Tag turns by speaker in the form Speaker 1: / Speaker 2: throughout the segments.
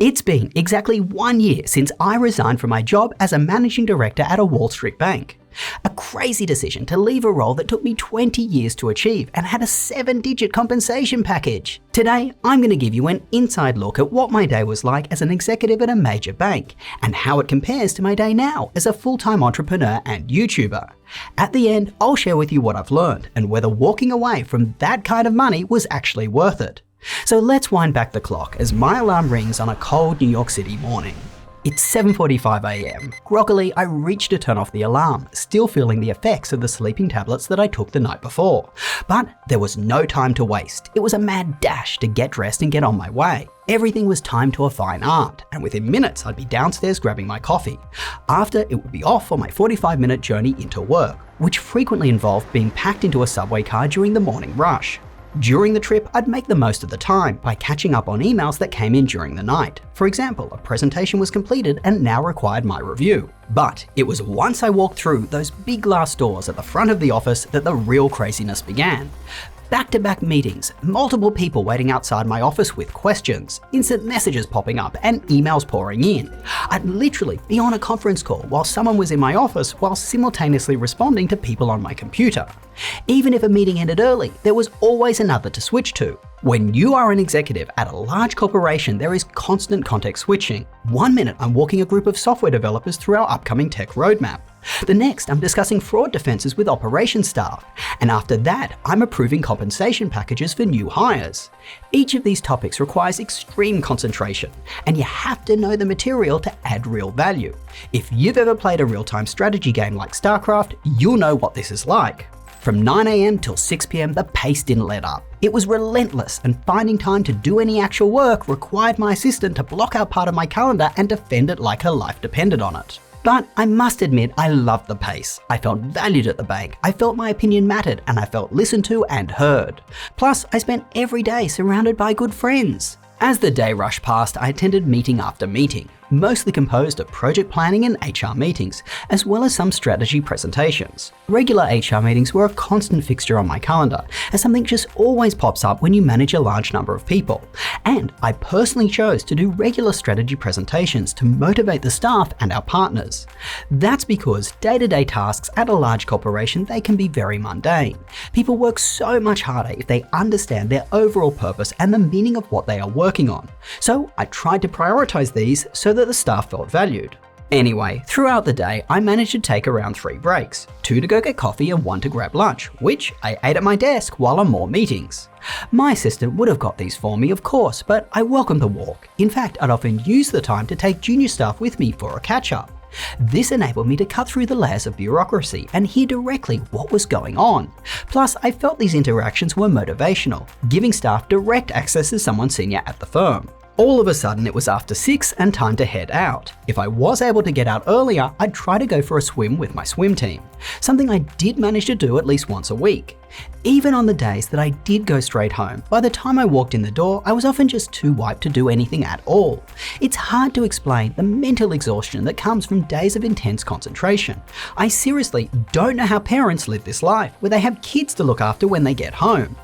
Speaker 1: It's been exactly 1 year since I resigned from my job as a managing director at a Wall Street bank. A crazy decision to leave a role that took me 20 years to achieve and had a 7-digit compensation package. Today, I'm going to give you an inside look at what my day was like as an executive at a major bank and how it compares to my day now as a full-time entrepreneur and YouTuber. At the end, I'll share with you what I've learned and whether walking away from that kind of money was actually worth it. So let's wind back the clock as my alarm rings on a cold New York City morning. It's 7:45 a.m. Groggily, I reach to turn off the alarm, still feeling the effects of the sleeping tablets that I took the night before. But there was no time to waste. It was a mad dash to get dressed and get on my way. Everything was timed to a fine art, and within minutes I'd be downstairs grabbing my coffee. After, it would be off on my 45-minute journey into work, which frequently involved being packed into a subway car during the morning rush. During the trip, I'd make the most of the time by catching up on emails that came in during the night. For example, a presentation was completed and now required my review. But it was once I walked through those big glass doors at the front of the office that the real craziness began. Back-to-back meetings, multiple people waiting outside my office with questions, instant messages popping up and emails pouring in. I'd literally be on a conference call while someone was in my office while simultaneously responding to people on my computer. Even if a meeting ended early, there was always another to switch to. When you are an executive at a large corporation, there is constant context switching. 1 minute, I'm walking a group of software developers through our upcoming tech roadmap. The next, I'm discussing fraud defenses with operations staff. And after that, I'm approving compensation packages for new hires. Each of these topics requires extreme concentration, and you have to know the material to add real value. If you've ever played a real-time strategy game like StarCraft, you'll know what this is like. From 9 a.m. till 6 p.m, the pace didn't let up. It was relentless, and finding time to do any actual work required my assistant to block out part of my calendar and defend it like her life depended on it. But I must admit, I loved the pace. I felt valued at the bank, I felt my opinion mattered, and I felt listened to and heard. Plus, I spent every day surrounded by good friends. As the day rushed past, I attended meeting after meeting, mostly composed of project planning and HR meetings, as well as some strategy presentations. Regular HR meetings were a constant fixture on my calendar, as something just always pops up when you manage a large number of people. And I personally chose to do regular strategy presentations to motivate the staff and our partners. That's because day-to-day tasks at a large corporation, they can be very mundane. People work so much harder if they understand their overall purpose and the meaning of what they are working on. So I tried to prioritize these so that the staff felt valued. Anyway, throughout the day, I managed to take around 3 breaks, 2 to go get coffee and 1 to grab lunch, which I ate at my desk while on more meetings. My assistant would have got these for me, of course, but I welcomed the walk. In fact, I'd often use the time to take junior staff with me for a catch-up. This enabled me to cut through the layers of bureaucracy and hear directly what was going on. Plus, I felt these interactions were motivational, giving staff direct access to someone senior at the firm. All of a sudden, it was after 6 and time to head out. If I was able to get out earlier, I'd try to go for a swim with my swim team, something I did manage to do at least once a week. Even on the days that I did go straight home, by the time I walked in the door, I was often just too wiped to do anything at all. It's hard to explain the mental exhaustion that comes from days of intense concentration. I seriously don't know how parents live this life, where they have kids to look after when they get home.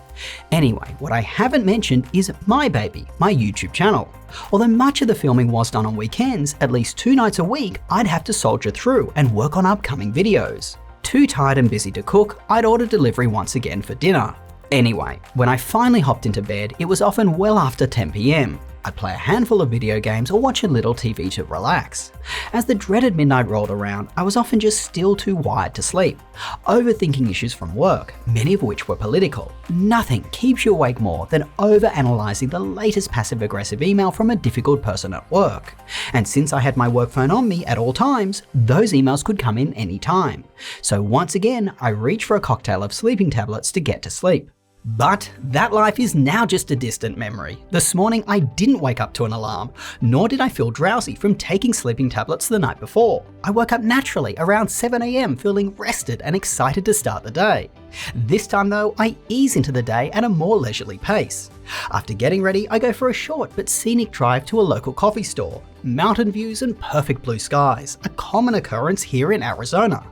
Speaker 1: Anyway, what I haven't mentioned is my baby, my YouTube channel. Although much of the filming was done on weekends, at least 2 nights a week, I'd have to soldier through and work on upcoming videos. Too tired and busy to cook, I'd order delivery once again for dinner. Anyway, when I finally hopped into bed, it was often well after 10 p.m. I'd play a handful of video games or watch a little TV to relax. As the dreaded midnight rolled around, I was often just still too wired to sleep, overthinking issues from work, many of which were political. Nothing keeps you awake more than overanalyzing the latest passive-aggressive email from a difficult person at work. And since I had my work phone on me at all times, those emails could come in any time. So once again, I reached for a cocktail of sleeping tablets to get to sleep. But that life is now just a distant memory. This morning I didn't wake up to an alarm, nor did I feel drowsy from taking sleeping tablets the night before. I woke up naturally around 7 a.m. feeling rested and excited to start the day. This time though, I ease into the day at a more leisurely pace. After getting ready, I go for a short but scenic drive to a local coffee store. Mountain views and perfect blue skies, a common occurrence here in Arizona.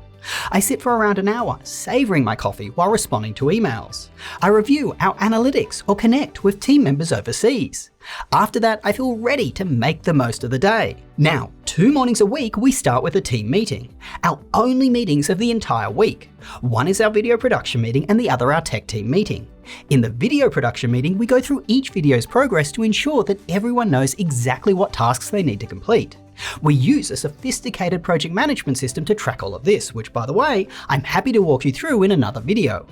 Speaker 1: I sit for around an hour, savouring my coffee while responding to emails. I review our analytics or connect with team members overseas. After that, I feel ready to make the most of the day. Now, 2 mornings a week, we start with a team meeting. Our only meetings of the entire week. One is our video production meeting and the other our tech team meeting. In the video production meeting, we go through each video's progress to ensure that everyone knows exactly what tasks they need to complete. We use a sophisticated project management system to track all of this, which, by the way, I'm happy to walk you through in another video.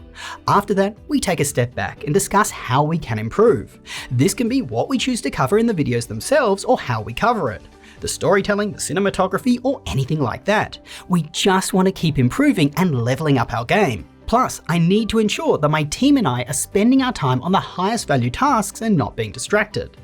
Speaker 1: After that, we take a step back and discuss how we can improve. This can be what we choose to cover in the videos themselves or how we cover it. The storytelling, the cinematography, or anything like that. We just want to keep improving and leveling up our game. Plus, I need to ensure that my team and I are spending our time on the highest value tasks and not being distracted.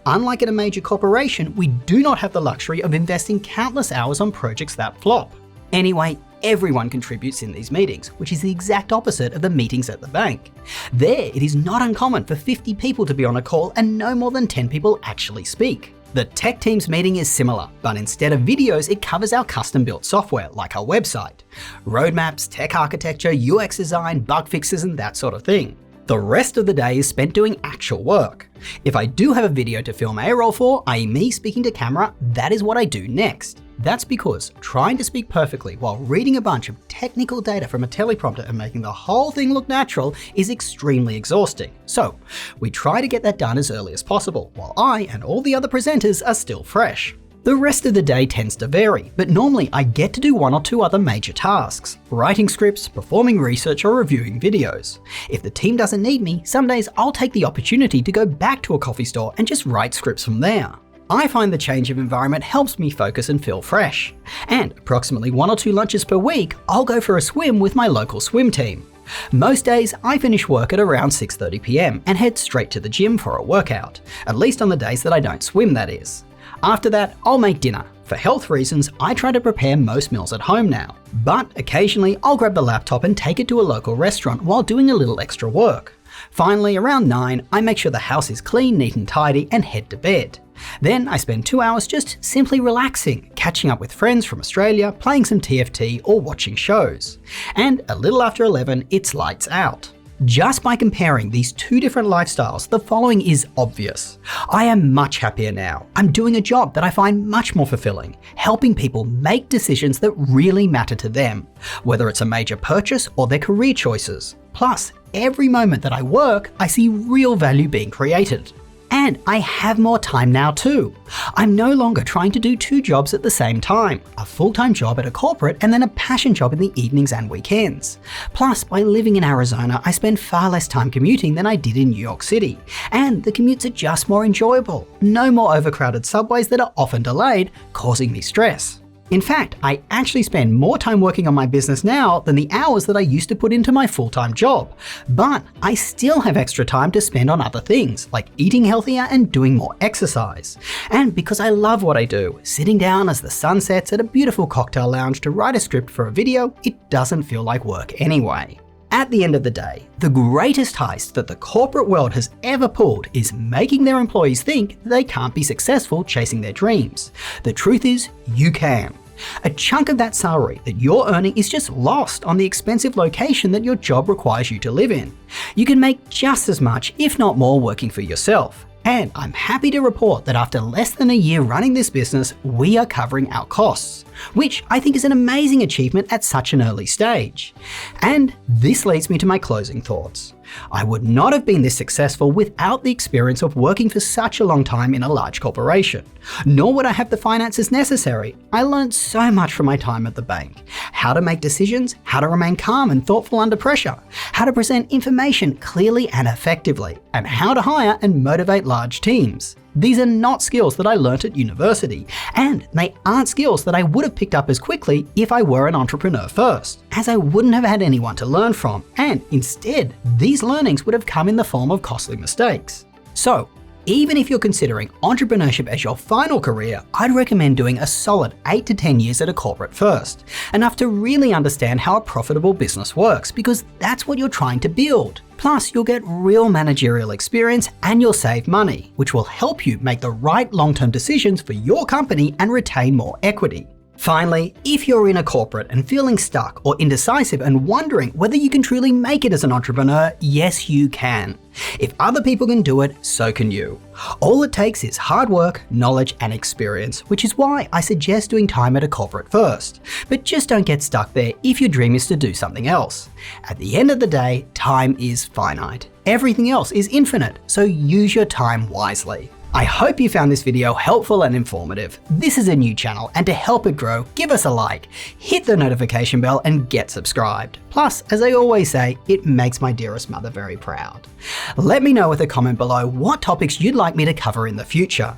Speaker 1: Unlike at a major corporation, we do not have the luxury of investing countless hours on projects that flop. Anyway, everyone contributes in these meetings, which is the exact opposite of the meetings at the bank. There, it is not uncommon for 50 people to be on a call and no more than 10 people actually speak. The tech team's meeting is similar, but instead of videos, it covers our custom-built software, like our website. Roadmaps, tech architecture, UX design, bug fixes, and that sort of thing. The rest of the day is spent doing actual work. If I do have a video to film A-roll for, i.e. me speaking to camera, that is what I do next. That's because trying to speak perfectly while reading a bunch of technical data from a teleprompter and making the whole thing look natural is extremely exhausting. So we try to get that done as early as possible, while I and all the other presenters are still fresh. The rest of the day tends to vary, but normally I get to do 1 or 2 other major tasks: writing scripts, performing research, or reviewing videos. If the team doesn't need me, some days I'll take the opportunity to go back to a coffee store and just write scripts from there. I find the change of environment helps me focus and feel fresh. And approximately 1 or 2 lunches per week, I'll go for a swim with my local swim team. Most days, I finish work at around 6:30 p.m. and head straight to the gym for a workout, at least on the days that I don't swim, that is. After that, I'll make dinner. For health reasons, I try to prepare most meals at home now, but occasionally I'll grab the laptop and take it to a local restaurant while doing a little extra work. Finally, around 9, I make sure the house is clean, neat and tidy and head to bed. Then I spend 2 hours just simply relaxing, catching up with friends from Australia, playing some TFT or watching shows. And a little after 11, it's lights out. Just by comparing these 2 different lifestyles, the following is obvious. I am much happier now. I'm doing a job that I find much more fulfilling, helping people make decisions that really matter to them, whether it's a major purchase or their career choices. Plus, every moment that I work, I see real value being created. And I have more time now too. I'm no longer trying to do 2 jobs at the same time, a full-time job at a corporate and then a passion job in the evenings and weekends. Plus, by living in Arizona, I spend far less time commuting than I did in New York City. And the commutes are just more enjoyable. No more overcrowded subways that are often delayed, causing me stress. In fact, I actually spend more time working on my business now than the hours that I used to put into my full-time job. But I still have extra time to spend on other things, like eating healthier and doing more exercise. And because I love what I do, sitting down as the sun sets at a beautiful cocktail lounge to write a script for a video, it doesn't feel like work anyway. At the end of the day, the greatest heist that the corporate world has ever pulled is making their employees think that they can't be successful chasing their dreams. The truth is, you can. A chunk of that salary that you're earning is just lost on the expensive location that your job requires you to live in. You can make just as much, if not more, working for yourself. And I'm happy to report that after less than a year running this business, we are covering our costs, which I think is an amazing achievement at such an early stage. And this leads me to my closing thoughts. I would not have been this successful without the experience of working for such a long time in a large corporation. Nor would I have the finances necessary. I learned so much from my time at the bank. How to make decisions, how to remain calm and thoughtful under pressure, how to present information clearly and effectively, and how to hire and motivate large teams. These are not skills that I learnt at university, and they aren't skills that I would have picked up as quickly if I were an entrepreneur first, as I wouldn't have had anyone to learn from, and instead, these learnings would have come in the form of costly mistakes. So, even if you're considering entrepreneurship as your final career, I'd recommend doing a solid 8 to 10 years at a corporate first, enough to really understand how a profitable business works, because that's what you're trying to build. Plus, you'll get real managerial experience and you'll save money, which will help you make the right long-term decisions for your company and retain more equity. Finally, if you're in a corporate and feeling stuck or indecisive and wondering whether you can truly make it as an entrepreneur, yes you can. If other people can do it, so can you. All it takes is hard work, knowledge and experience, which is why I suggest doing time at a corporate first. But just don't get stuck there if your dream is to do something else. At the end of the day, time is finite. Everything else is infinite, so use your time wisely. I hope you found this video helpful and informative. This is a new channel, and to help it grow, give us a like, hit the notification bell and get subscribed. Plus, as I always say, it makes my dearest mother very proud. Let me know with a comment below what topics you'd like me to cover in the future.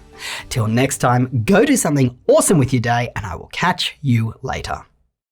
Speaker 1: Till next time, go do something awesome with your day, and I will catch you later.